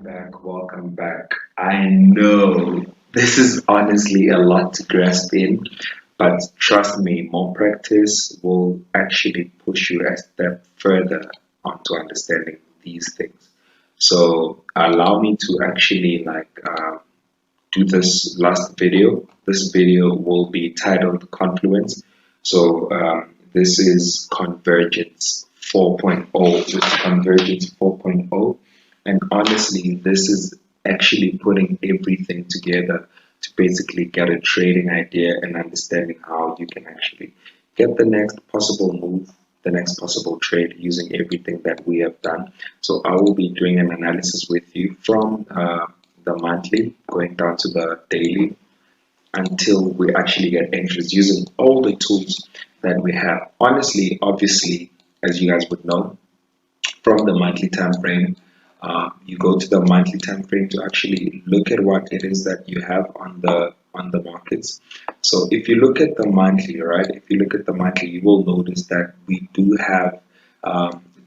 Welcome back. I know this is honestly a lot to grasp in, but trust me, more practice will actually push you a step further onto understanding these things. So allow me to actually do this last video. This video will be titled Confluence. This is Convergence 4.0. This is Convergence 4.0. And honestly, this is actually putting everything together to basically get a trading idea and understanding how you can actually get the next possible move, the next possible trade using everything that we have done. So I will be doing an analysis with you from the monthly going down to the daily until we actually get entries using all the tools that we have. Honestly, obviously, as you guys would know, from the monthly time frame, you go to the monthly time frame to actually look at what it is that you have on the markets. So if you look at the monthly, right? If you look at the monthly, you will notice that we do have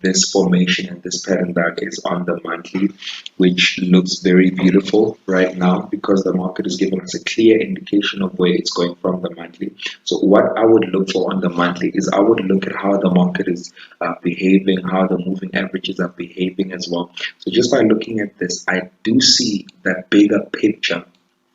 this formation and this pattern that is on the monthly, which looks very beautiful right now because the market is giving us a clear indication of where it's going from the monthly. So what I would look for on the monthly is I would look at how the market is behaving, how the moving averages are behaving as well. So just by looking at this, I do see that bigger picture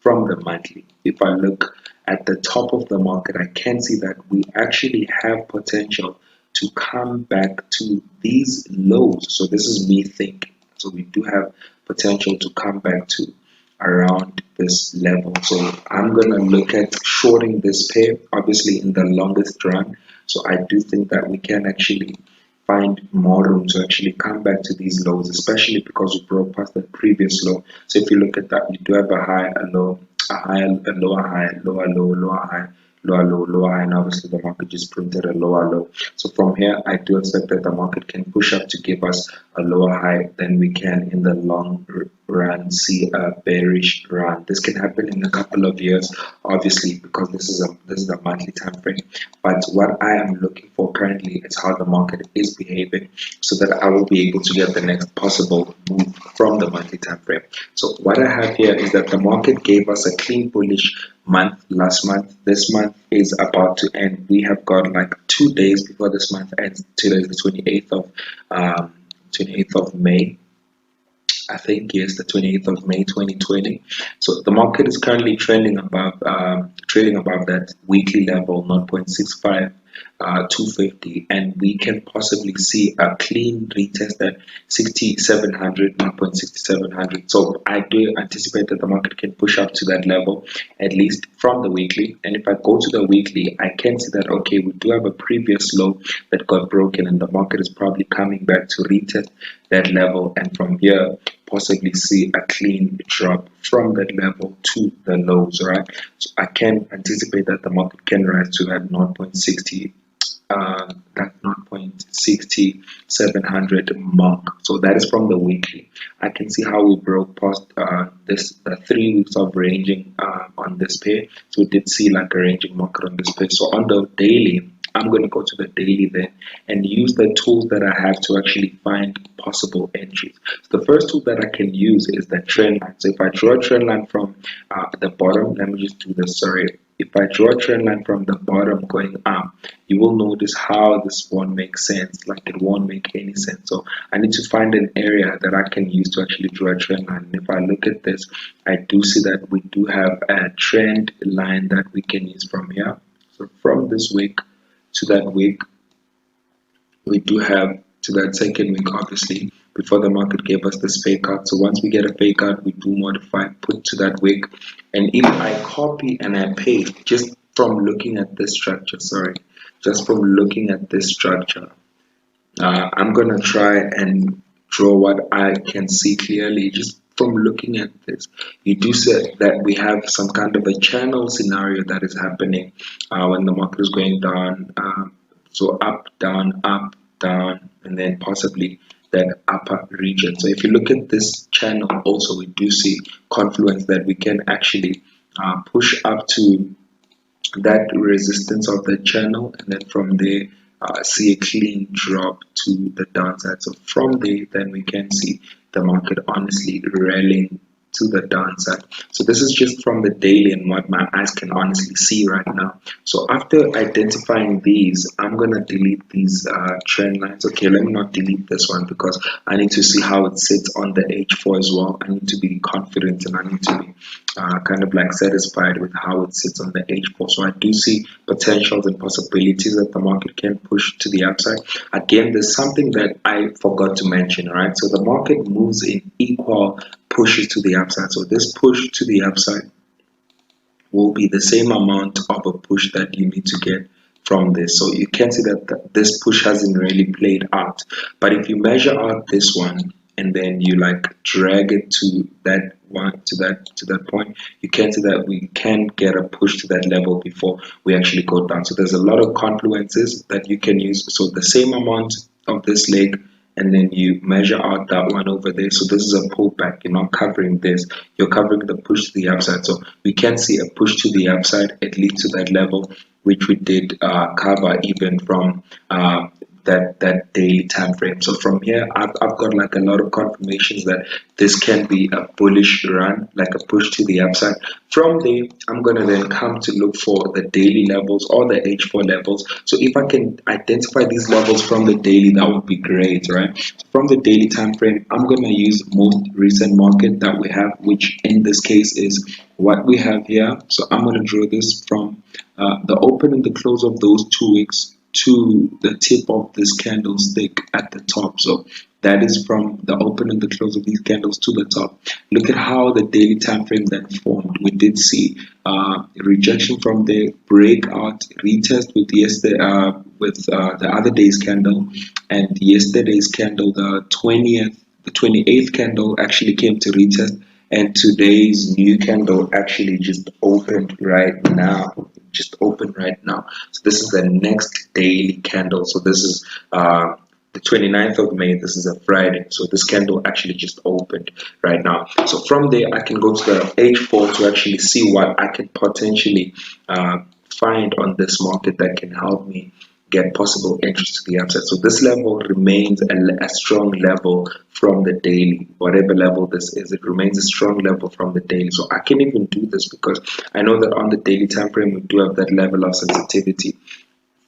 from the monthly. If I look at the top of the market, I can see that we actually have potential to come back to these lows. So this is me thinking. So we do have potential to come back to around this level. So I'm gonna look at shorting this pair, obviously in the longest run. So I do think that we can actually find more room to actually come back to these lows, especially because we broke past the previous low. So if you look at that, we do have a high, a low, a high, a lower high, lower low, lower high, lower low, lower high, and obviously the market just printed a lower low. So from here, I do expect that the market can push up to give us a lower high, then we can in the long run see a bearish run. This can happen in a couple of years, obviously, because this is a monthly time frame. But what I am looking for currently is how the market is behaving, so that I will be able to get the next possible move from the monthly time frame. So what I have here is that the market gave us a clean bullish month last month. This month is about to end. We have got like 2 days before this month ends. Today is the 28th of May. I think yes, the 28th of May 2020. So the market is currently trading above that weekly level 0.65 250, and we can possibly see a clean retest at 6700, 0.6700. So I do anticipate that the market can push up to that level at least from the weekly. And if I go to the weekly, I can see that okay, we do have a previous low that got broken, and the market is probably coming back to retest that level, and from here possibly see a clean drop from that level to the lows, right? So I can anticipate that the market can rise to that 0.60 that 0.6700 mark. So that is from the weekly. I can see how we broke past this 3 weeks of ranging on this pair. So we did see like a ranging market on this pair. So on the daily, I'm going to go to the daily then and use the tools that I have to actually find possible entries. So the first tool that I can use is the trend line. So if I draw a trend line from the bottom, let me just do this, sorry. If I draw a trend line from the bottom going up, you will notice how this won't make sense, like it won't make any sense. So I need to find an area that I can use to actually draw a trend line. And if I look at this, I do see that we do have a trend line that we can use from here. So from this week to that week, we do have to that second week, obviously, before the market gave us this fake out. So once we get a fake out, we do modify, put to that week. And if I copy and I paste just from looking at this structure, just from looking at this structure, I'm gonna try and draw what I can see clearly just from looking at this. You do say that we have some kind of a channel scenario that is happening when the market is going down. So up, down, and then possibly that upper region. So if you look at this channel also, we do see confluence that we can actually push up to that resistance of the channel, and then from there see a clean drop to the downside. So from there then we can see the market honestly rallying to the downside. So this is just from the daily and what my eyes can honestly see right now. So after identifying these, I'm gonna delete these trend lines. Okay, let me not delete this one because I need to see how it sits on the H4 as well. I need to be confident and I need to be kind of like satisfied with how it sits on the H4. So I do see potentials and possibilities that the market can push to the upside. Again, there's something that I forgot to mention, right? So the market moves in equal pushes to the upside. So this push to the upside will be the same amount of a push that you need to get from this. So you can see that this push hasn't really played out. But if you measure out this one and then you like drag it to that one to that point, you can see that we can get a push to that level before we actually go down. So there's a lot of confluences that you can use. So the same amount of this leg and then you measure out that one over there. So this is a pullback. You're not covering this. You're covering the push to the upside. So we can see a push to the upside at least to that level, which we did cover even from that daily time frame. So from here, I've got like a lot of confirmations that this can be a bullish run, like a push to the upside. From there, I'm gonna then come to look for the daily levels or the H4 levels. So if I can identify these levels from the daily, that would be great, right? From the daily time frame, I'm gonna use most recent market that we have, which in this case is what we have here. So I'm gonna draw this from the open and the close of those 2 weeks to the tip of this candlestick at the top. So that is from the open and the close of these candles to the top. Look at how the daily time frame then formed. We did see rejection from the breakout, retest with yesterday with the other day's candle, and yesterday's candle, the 28th candle actually came to retest, and today's new candle actually just opened right now. Just opened right now. So this is the next daily candle. So this is the 29th of May. This is a Friday. So this candle actually just opened right now. So from there, I can go to the H4 to actually see what I can potentially find on this market that can help me get possible entries to the upside. So this level remains a strong level from the daily. Whatever level this is, it remains a strong level from the daily. So I can even do this because I know that on the daily time frame we do have that level of sensitivity.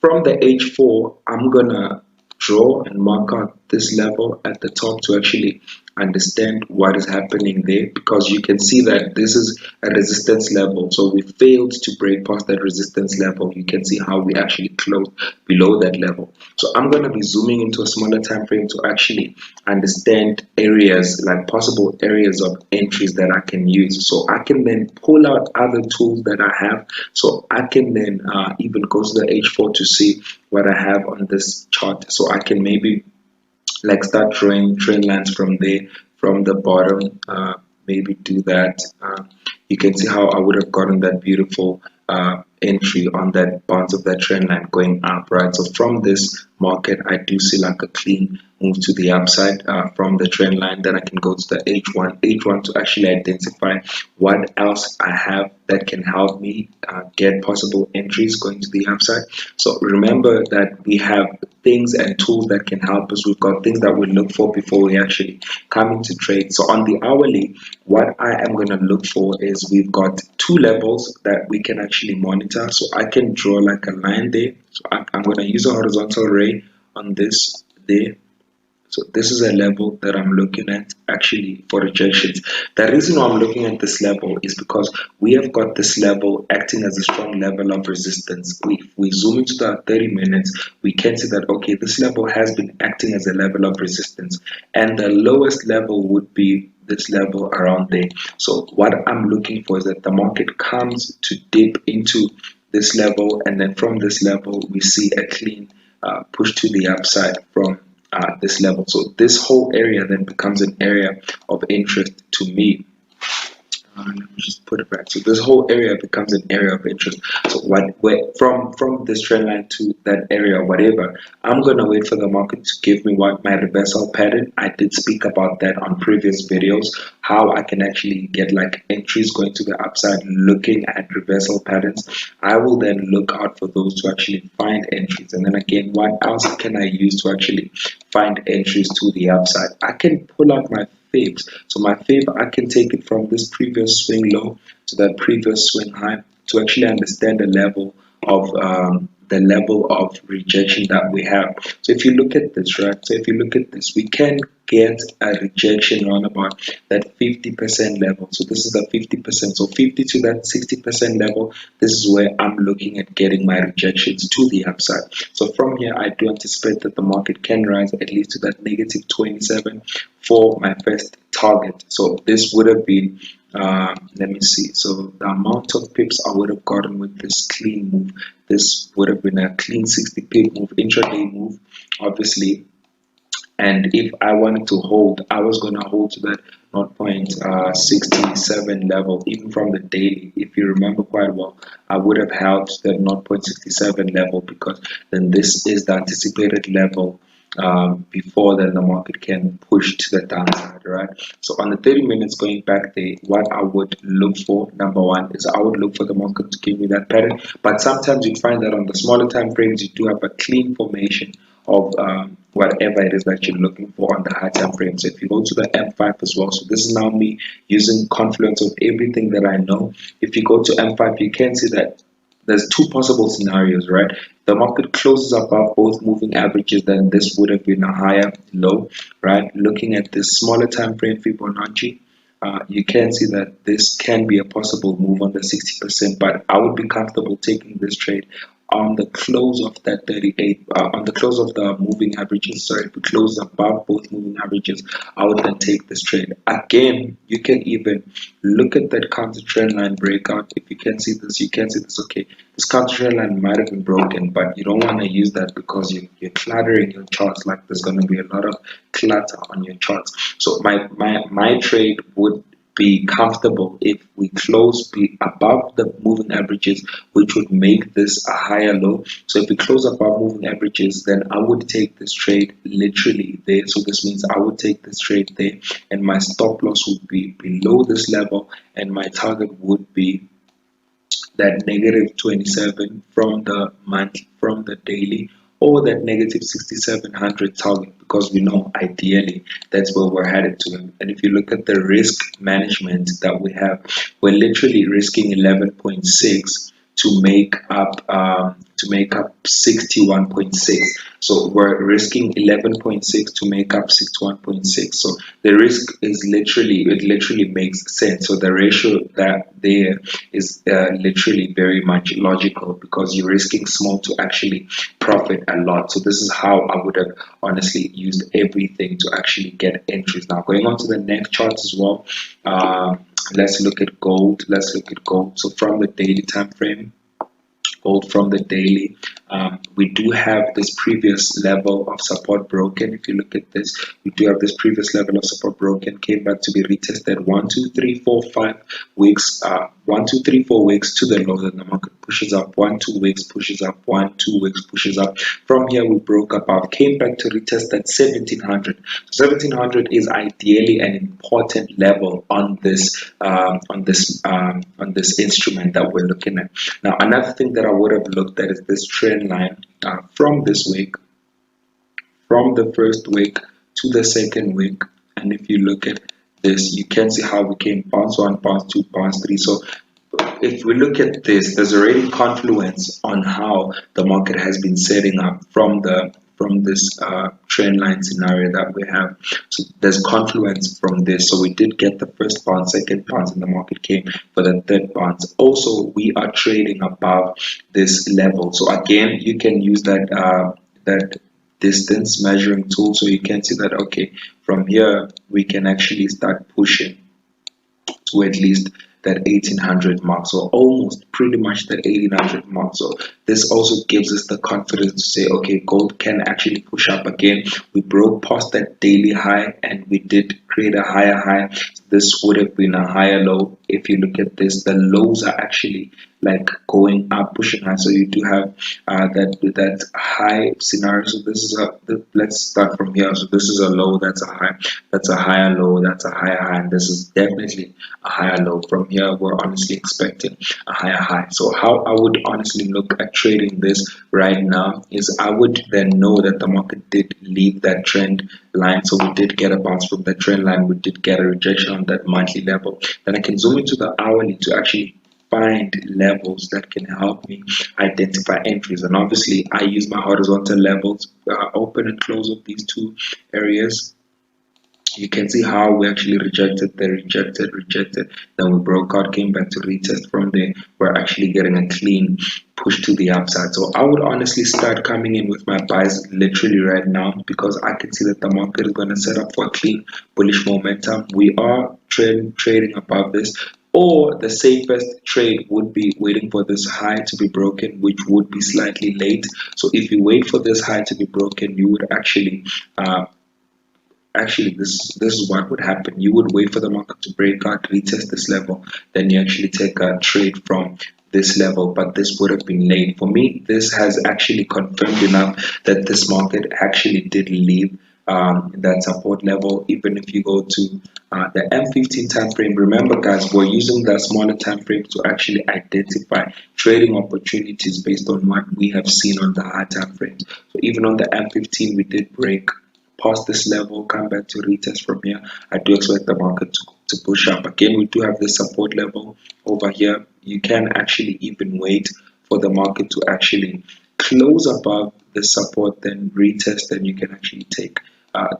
From the H4, I'm gonna draw and mark out this level at the top to actually understand what is happening there, because you can see that this is a resistance level. So we failed to break past that resistance level. You can see how we actually closed below that level. So I'm going to be zooming into a smaller time frame to actually understand areas, like possible areas of entries that I can use. So I can then pull out other tools that I have. So I can then even go to the H4 to see what I have on this chart. So I can maybe like start drawing trend lines from there, from the bottom, maybe do that. You can see how I would have gotten that beautiful entry on that bounce of that trend line going up, right? So from this market, I do see like a clean move to the upside from the trend line. Then I can go to the H1 to actually identify what else I have that can help me get possible entries going to the upside. So remember that we have things and tools that can help us. We've got things that we look for before we actually come into trade. So on the hourly, what I am going to look for is we've got two levels that we can actually monitor. So I can draw like a line there. So I'm going to use a horizontal ray on this there. So this is a level that I'm looking at actually for rejections. The reason why I'm looking at this level is because we have got this level acting as a strong level of resistance. If we zoom into the 30 minutes, we can see that, okay, this level has been acting as a level of resistance. And the lowest level would be this level around there. So what I'm looking for is that the market comes to dip into this level, and then from this level, we see a clean push to the upside from this level. So this whole area then becomes an area of interest to me. Let me just put it back. So this whole area becomes an area of interest. So from this trend line to that area, whatever, I'm gonna wait for the market to give me what my reversal pattern. I did speak about that on previous videos, how I can actually get like entries going to the upside, looking at reversal patterns. I will then look out for those to actually find entries. And then again, what else can I use to actually find entries to the upside? I can pull out my fibs. So my fib, I can take it from this previous swing low to that previous swing high to actually understand the level of rejection that we have. So if you look at this, right? So if you look at this, we can get a rejection around about that 50% level. So this is the 50%. So 50 to that 60% level, this is where I'm looking at getting my rejections to the upside. So from here, I do anticipate that the market can rise at least to that negative 27 for my first target. So this would have been let me see. So the amount of pips I would have gotten with this clean move, this would have been a clean 60 pip move, intraday move, obviously. And if I wanted to hold, I was going to hold to that 0.67 level, even from the daily. If you remember quite well, I would have held to that 0.67 level, because then this is the anticipated level before then the market can push to the downside, right? So on the 30 minutes going back there, what I would look for, number one, is I would look for the market to give me that pattern. But sometimes you find that on the smaller time frames, you do have a clean formation of whatever it is that you're looking for on the high time frame. So if you go to the M5 as well, so this is now me using confluence of everything that I know. If you go to M5, you can see that there's two possible scenarios, right? The market closes above both moving averages, then this would have been a higher low, right? Looking at this smaller time frame Fibonacci, you can see that this can be a possible move on the 60%, but I would be comfortable taking this trade on the close of that 38, on the close of the moving averages. Sorry, if we close above both moving averages, I would then take this trade. Again, you can even look at that counter trend line breakout. If you can see this, you can see this. Okay, this counter trend line might have been broken, but you don't want to use that because you're cluttering your charts. Like there's going to be a lot of clutter on your charts. So my trade would be comfortable if we close be above the moving averages, which would make this a higher low. So if we close above moving averages, then I would take this trade literally there. So this means I would take this trade there, and my stop loss would be below this level, and my target would be that negative 27 from the month, from the daily, or that negative 6700 target, because we know ideally that's where we're headed to. And if you look at the risk management that we have, we're literally risking 11.6 to make up 61.6. So we're risking 11.6 to make up 61.6. So the risk is literally makes sense. So the ratio that there is literally very much logical, because you're risking small to actually profit a lot. So this is how I would have honestly used everything to actually get entries. Now going on to the next chart as well. Let's look at gold. So from the daily time frame, gold from the daily, we do have this previous level of support broken. If you look at this, we do have this previous level of support broken, came back to be retested 1 2 3 4 5 weeks, 1 2 3 4 weeks to the low. Then the market pushes up 1 2 weeks, pushes up 1 2 weeks, pushes up. From here we broke above, came back to retest at 1700. So 1700 is ideally an important level on this instrument that we're looking at. Now another thing that I would have looked at is this trend line from this week, from the first week to the second week. And if you look at this, you can see how we came bounce 1, bounce 2, bounce 3. So if we look at this, there's already confluence on how the market has been setting up from this trend line scenario that we have. So there's confluence from this. So we did get the first bounce, second bounce, and the market came for the third bounce. Also, we are trading above this level. So again, you can use that distance measuring tool, so you can see that okay, from here we can actually start pushing to at least that 1800 mark, so almost pretty much that 1800 mark. So this also gives us the confidence to say okay, gold can actually push up again. We broke past that daily high and we did create a higher high. This would have been a higher low. If you look at this, the lows are actually like going up, pushing high. So you do have that high scenario. So this is let's start from here. So this is a low, that's a high, that's a higher low, that's a higher high, and this is definitely a higher low. From here we're honestly expecting a higher high. So how I would honestly look at trading this right now is I would then know that the market did leave that trend line. So we did get a bounce from the trend line, we did get a rejection on that monthly level. Then I can zoom into the hourly to actually find levels that can help me identify entries. And obviously I use my horizontal levels, open and close of these two areas. You can see how we actually rejected, then we broke out, came back to retest. From there we're actually getting a clean push to the upside. So I would honestly start coming in with my buys literally right now, because I can see that the market is going to set up for a clean bullish momentum. We are trading above this, or the safest trade would be waiting for this high to be broken, which would be slightly late. So if you wait for this high to be broken, you would actually this is what would happen. You would wait for the market to break out, retest this level, then you actually take a trade from this level. But this would have been late for me. This has actually confirmed enough that this market actually did leave that support level. Even if you go to the M15 time frame, remember guys, we're using the smaller time frame to actually identify trading opportunities based on what we have seen on the high time frames. So even on the M15 we did break past this level, come back to retest from here. I do expect the market to push up. Again, we do have the support level over here. You can actually even wait for the market to actually close above the support, then retest, then you can actually take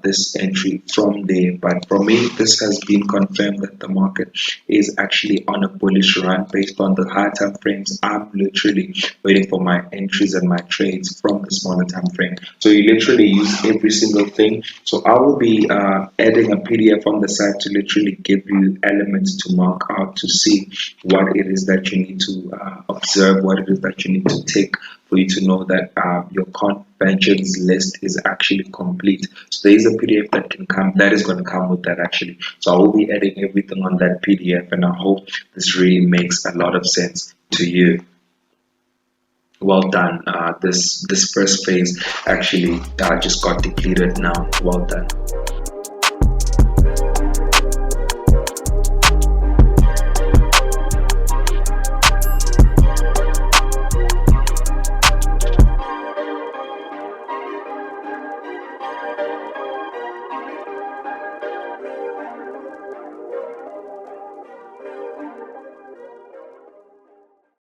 this entry from there. But for me, this has been confirmed that the market is actually on a bullish run based on the high time frames. I'm literally waiting for my entries and my trades from the smaller time frame. So you literally use every single thing. So I will be adding a PDF on the side to literally give you elements to mark out to see what it is that you need to observe, what it is that you need to take for you to know that your convergence list is actually complete. So there is a PDF that can come, that is going to come with that actually. So I will be adding everything on that PDF, and I hope this really makes a lot of sense to you. Well done. This first phase actually just got depleted now. Well done.